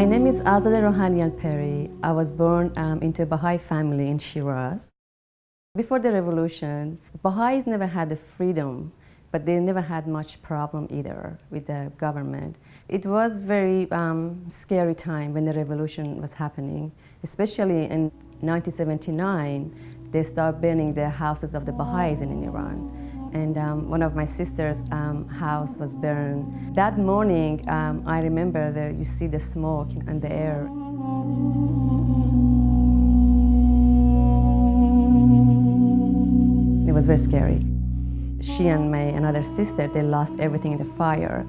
name is Azadeh Rohanian Peri. I was born into a Bahai family in Shiraz. Before the revolution, Baha'is never had the freedom, but they never had much problem either with the government. It was very scary time when the revolution was happening, especially in 1979. They started burning the houses of the Baha'is in Iran. And one of my sister's house was burned. That morning, I remember you see the smoke in the air. It was very scary. She and my another sister, they lost everything in the fire.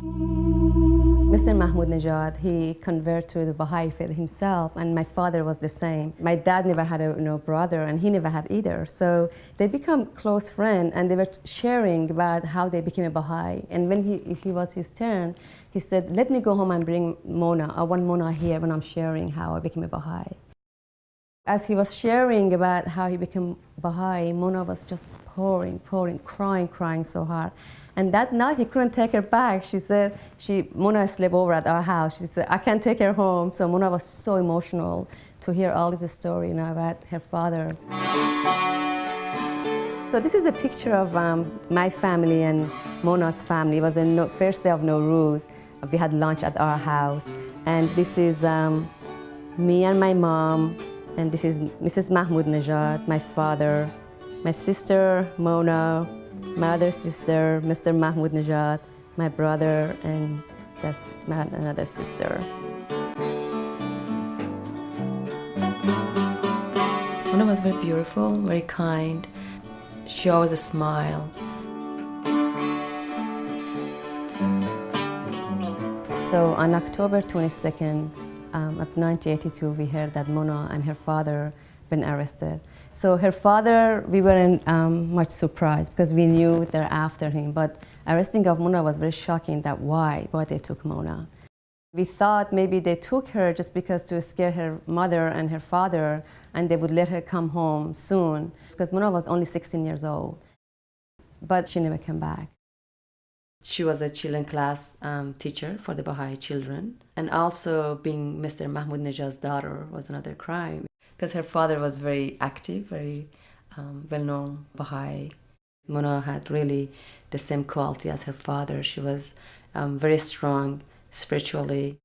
Mr. Mahmoud Nejad, he converted to the Baha'i faith himself, and my father was the same. My dad never had a brother, and he never had either. So they become close friends, and they were sharing about how they became a Baha'i. And when he was his turn, he said, "Let me go home and bring Mona. I want Mona here when I'm sharing how I became a Baha'i." As he was sharing about how he became Baha'i, Mona was just pouring, crying so hard. And that night, he couldn't take her back. She said, Mona slept over at our house. She said, I can't take her home. So Mona was so emotional to hear all this story, about her father. So this is a picture of my family and Mona's family. It was the first day of Nowruz. We had lunch at our house. And this is me and my mom. And this is Mrs. Mahmoud Nejad, my father, my sister, Mona, my other sister, Mr. Mahmoud Nejad, my brother, and that's another sister. Mona was very beautiful, very kind. She always smiled. So on October 22nd of 1982, we heard that Mona and her father been arrested. So her father, we weren't much surprised because we knew they're after him. But arresting of Mona was very shocking. That why they took Mona. We thought maybe they took her just because to scare her mother and her father, and they would let her come home soon because Mona was only 16 years old. But she never came back. She was a children class teacher for the Baha'i children, and also being Mr. Mahmoud Nejad's daughter was another crime. Because her father was very active, very well-known Baha'i. Mona had really the same quality as her father. She was very strong spiritually.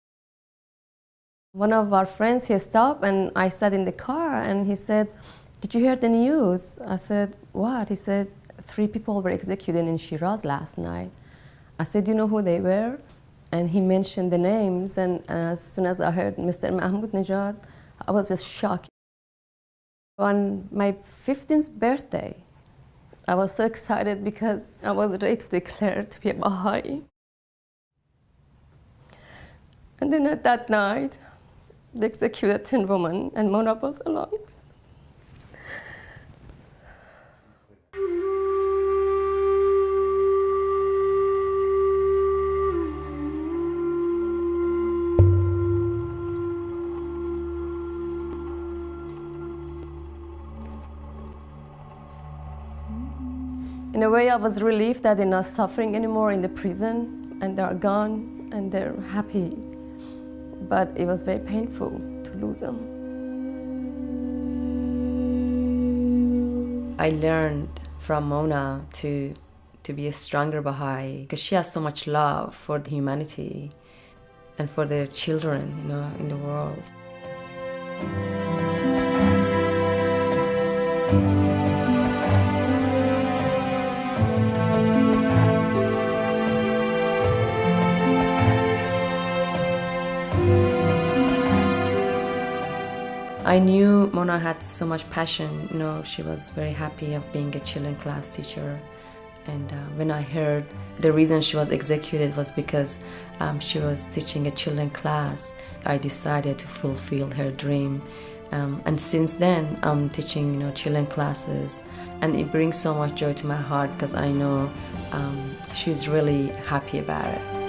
One of our friends, he stopped and I sat in the car and he said, "Did you hear the news?" I said, "What?" He said, 3 people were executed in Shiraz last night. I said, "Do you know who they were?" And he mentioned the names, and as soon as I heard Mr. Mahmoud Nejad, I was just shocked. On my 15th birthday, I was so excited because I was ready to declare to be a Baha'i. And then at that night, they executed 10 women, and Mona was alive. In a way, I was relieved that they're not suffering anymore in the prison, and they're gone, and they're happy. But it was very painful to lose them. I learned from Mona to be a stronger Baha'i, because she has so much love for humanity and for their children, in the world. I knew Mona had so much passion. She was very happy of being a children class teacher. And when I heard the reason she was executed was because she was teaching a children class, I decided to fulfill her dream. And since then, I'm teaching, children classes. And it brings so much joy to my heart because I know she's really happy about it.